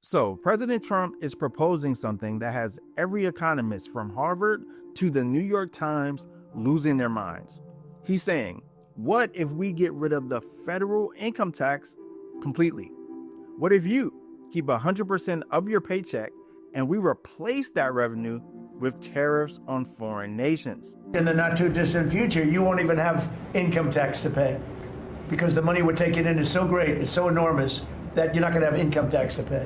So, President Trump is proposing something that has every economist from Harvard to the New York Times losing their minds. He's saying, what if we get rid of the federal income tax completely? What if you keep 100% of your paycheck and we replace that revenue with tariffs on foreign nations? In the not too distant future, you won't even have income tax to pay because the money we're taking in is so great, it's so enormous that you're not going to have income tax to pay.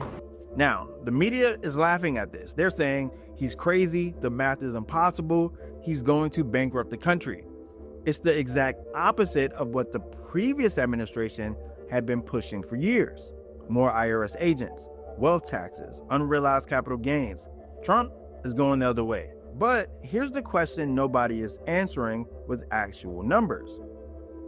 Now, the media is laughing at this. They're saying he's crazy, the math is impossible, he's going to bankrupt the country. It's the exact opposite of what the previous administration had been pushing for years. More IRS agents, wealth taxes, unrealized capital gains. Trump is going the other way. But here's the question nobody is answering with actual numbers.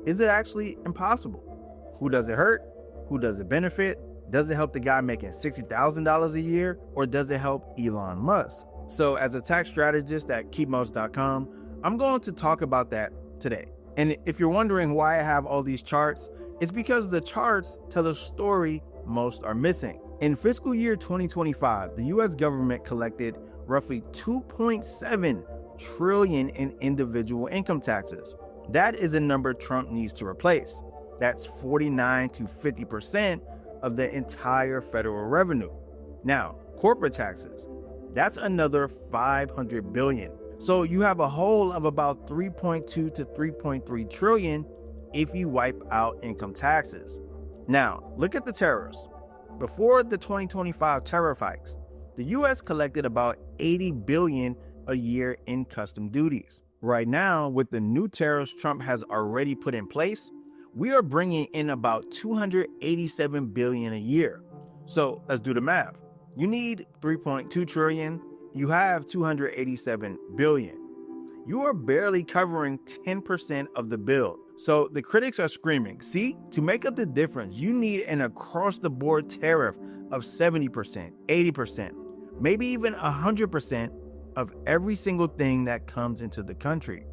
Is it actually impossible? Who does it hurt? Who does it benefit? Does it help the guy making $60,000 a year, or does it help Elon Musk? So as a tax strategist at keepmost.com, I'm going to talk about that today. And if you're wondering why I have all these charts, it's because the charts tell a story most are missing. In fiscal year 2025, the US government collected roughly $2.7 trillion in individual income taxes. That is a number Trump needs to replace. That's 49 to 50% of the entire federal revenue. Now, corporate taxes, that's another $500 billion. So you have a hole of about 3.2 to 3.3 trillion if you wipe out income taxes. Now, look at the tariffs. Before the 2025 tariff hikes, the US collected about 80 billion a year in custom duties. Right now, with the new tariffs Trump has already put in place, we are bringing in about 287 billion a year. So let's do the math. You need 3.2 trillion. You have 287 billion. You are barely covering 10% of the bill. So the critics are screaming, see, to make up the difference, you need an across-the-board tariff of 70%, 80%, maybe even 100% of every single thing that comes into the country.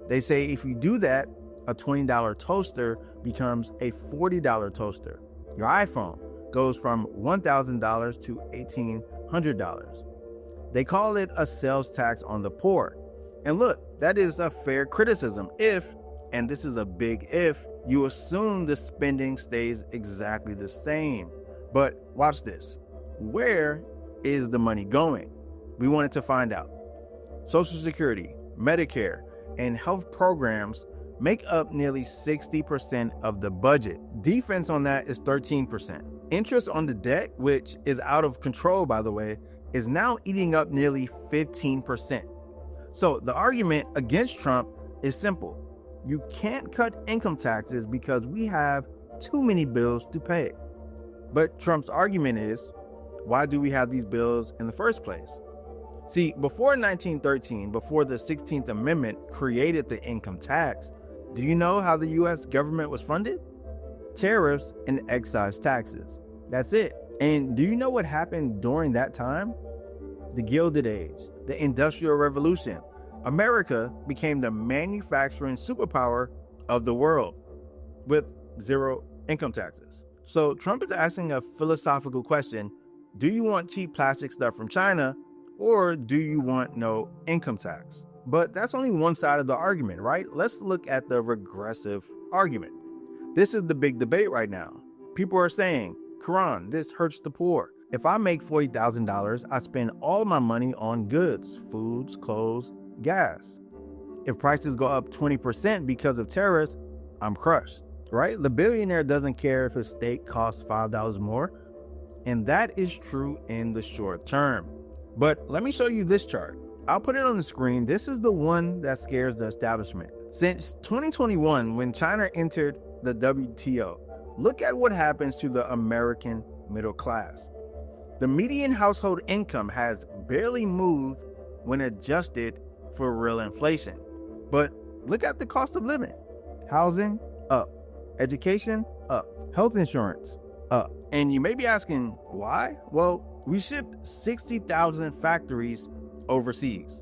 They say if you do that, a $20 toaster becomes a $40 toaster. Your iPhone goes from $1,000 to $1,800. They call it a sales tax on the poor. And look, that is a fair criticism if, and this is a big if, you assume the spending stays exactly the same. But watch this. Where is the money going? We wanted to find out. Social Security, Medicare, and health programs make up nearly 60% of the budget. Defense on that is 13%. Interest on the debt, which is out of control, by the way, is now eating up nearly 15%. So the argument against Trump is simple. You can't cut income taxes because we have too many bills to pay. But Trump's argument is, why do we have these bills in the first place? See, before 1913, before the 16th Amendment created the income tax, do you know how the US government was funded? Tariffs and excise taxes. That's it. And do you know what happened during that time? The Gilded Age, the Industrial Revolution. America became the manufacturing superpower of the world with zero income taxes. So Trump is asking a philosophical question. Do you want cheap plastic stuff from China, or do you want no income tax? But that's only one side of the argument, right? Let's look at the regressive argument. This is the big debate right now. People are saying, Keran, this hurts the poor. If I make $40,000, I spend all my money on goods, foods, clothes, gas. If prices go up 20% because of tariffs, I'm crushed, right? The billionaire doesn't care if his steak costs $5 more. And that is true in the short term. But let me show you this chart. I'll put it on the screen. This is the one that scares the establishment. Since 2021, when China entered the WTO, look at what happens to the American middle class. The median household income has barely moved when adjusted for real inflation. But look at the cost of living. Housing, up. Education, up. Health insurance, up. And you may be asking, why? Well, we shipped 60,000 factories overseas.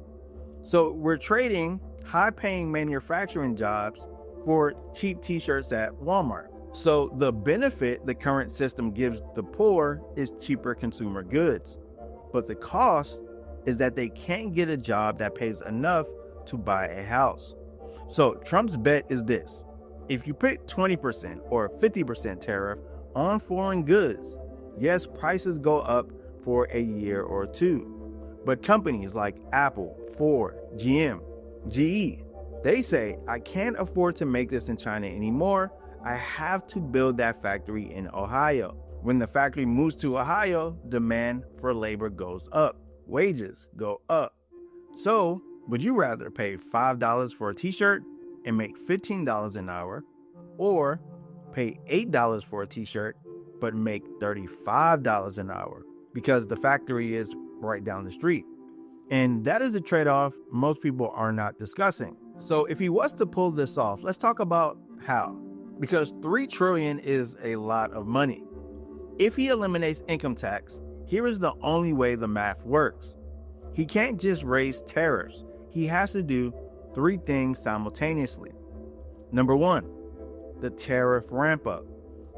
So we're trading high-paying manufacturing jobs for cheap t-shirts at Walmart. So the benefit the current system gives the poor is cheaper consumer goods. But the cost is that they can't get a job that pays enough to buy a house. So Trump's bet is this: if you put 20% or 50% tariff on foreign goods, yes, prices go up for a year or two. But companies like Apple, Ford, GM, GE, they say, I can't afford to make this in China anymore. I have to build that factory in Ohio. When the factory moves to Ohio, demand for labor goes up. Wages go up. So, would you rather pay $5 for a t-shirt and make $15 an hour, or pay $8 for a t-shirt but make $35 an hour because the factory is right down the street? And that is a trade-off most people are not discussing. So if he was to pull this off, let's talk about how. Because $3 trillion is a lot of money. If he eliminates income tax, here is the only way the math works. He can't just raise tariffs. He has to do three things simultaneously. Number one, the tariff ramp up.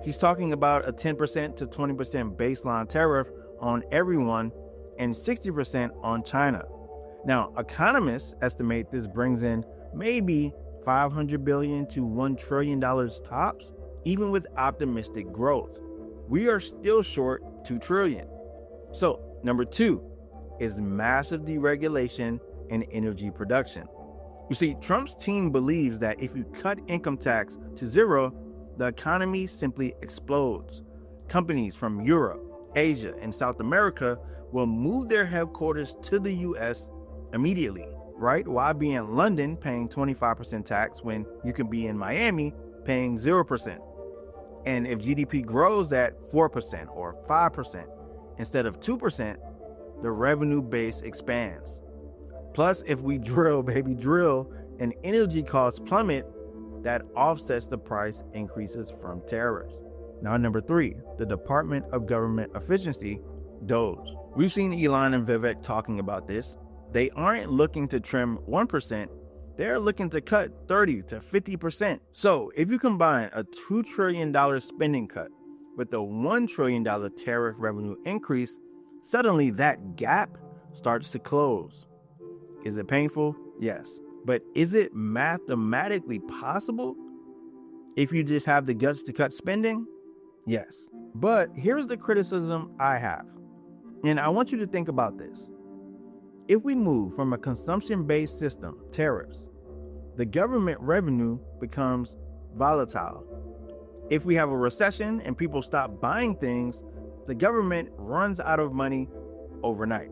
He's talking about a 10% to 20% baseline tariff on everyone and 60% on China. Now, economists estimate this brings in maybe $500 billion to $1 trillion tops, even with optimistic growth. We are still short $2 trillion. So, number two is massive deregulation and energy production. You see, Trump's team believes that if you cut income tax to zero, the economy simply explodes. Companies from Europe, Asia, and South America will move their headquarters to the US immediately, right? Why be in London paying 25% tax when you can be in Miami paying 0%? And if GDP grows at 4% or 5% instead of 2%, the revenue base expands. Plus, if we drill, and energy costs plummet, that offsets the price increases from tariffs. Now, number three, the Department of Government Efficiency, DOGE. We've seen Elon and Vivek talking about this. They aren't looking to trim 1%, they're looking to cut 30 to 50%. So if you combine a $2 trillion spending cut with a $1 trillion tariff revenue increase, suddenly that gap starts to close. Is it painful? Yes. But is it mathematically possible if you just have the guts to cut spending? Yes. But here's the criticism I have. And I want you to think about this. If we move from a consumption-based system, tariffs, the government revenue becomes volatile. If we have a recession and people stop buying things, the government runs out of money overnight.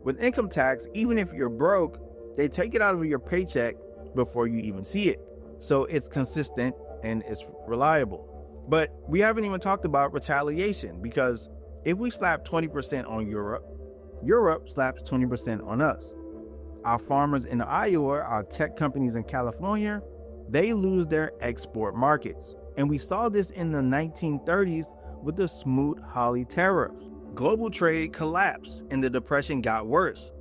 With income tax, even if you're broke, they take it out of your paycheck before you even see it. So it's consistent and it's reliable. But we haven't even talked about retaliation, because if we slap 20% on Europe, Europe slaps 20% on us. Our farmers in Iowa, our tech companies in California, they lose their export markets. And we saw this in the 1930s with the Smoot-Hawley tariff. Global trade collapsed and the depression got worse.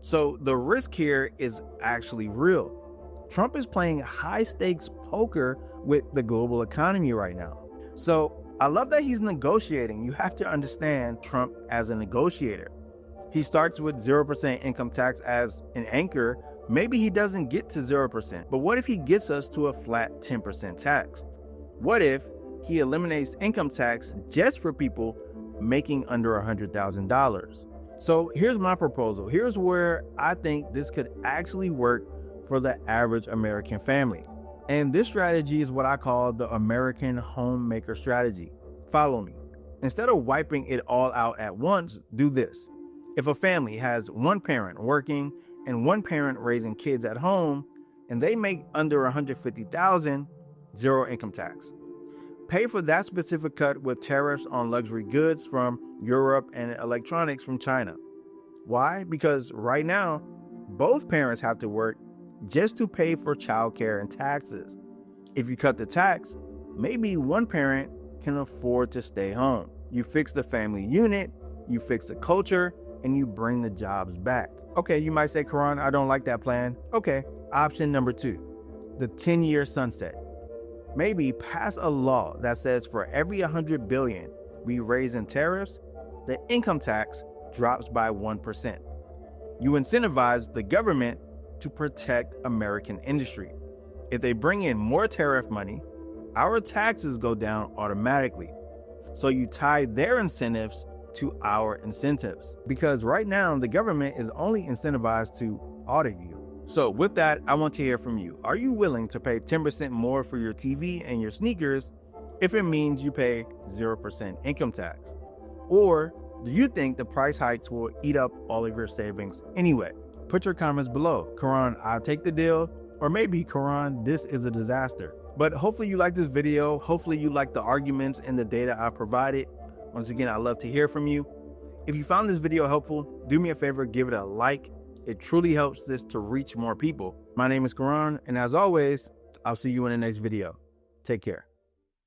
So the risk here is actually real. Trump is playing high-stakes poker with the global economy right now. So I love that he's negotiating. You have to understand Trump as a negotiator. He starts with 0% income tax as an anchor. Maybe he doesn't get to 0%, but what if he gets us to a flat 10% tax? What if he eliminates income tax just for people making under $100,000? So here's my proposal. Here's where I think this could actually work for the average American family. And this strategy is what I call the American Homemaker strategy. Follow me. Instead of wiping it all out at once, do this. If a family has one parent working and one parent raising kids at home, and they make under $150,000, zero income tax. Pay for that specific cut with tariffs on luxury goods from Europe and electronics from China. Why? Because right now, both parents have to work just to pay for childcare and taxes. If you cut the tax, maybe one parent can afford to stay home. You fix the family unit, you fix the culture, and you bring the jobs back. Okay, you might say, Keran, I don't like that plan. Okay, option number two, the 10-year sunset. maybe pass a law that says for every 100 billion we raise in tariffs, the income tax drops by 1%. You incentivize the government to protect American industry. If they bring in more tariff money, our taxes go down automatically. So you tie their incentives to our incentives. Because right now, the government is only incentivized to audit you. So with that, I want to hear from you. Are you willing to pay 10% more for your TV and your sneakers if it means you pay 0% income tax? Or do you think the price hikes will eat up all of your savings anyway? Put your comments below. Keran, I'll take the deal. Or maybe, Keran, this is a disaster. But hopefully you like this video. Hopefully you like the arguments and the data I provided. Once again, I'd love to hear from you. If you found this video helpful, do me a favor, give it a like. It truly helps this to reach more people. My name is Keran, and as always, I'll see you in the next video. Take care.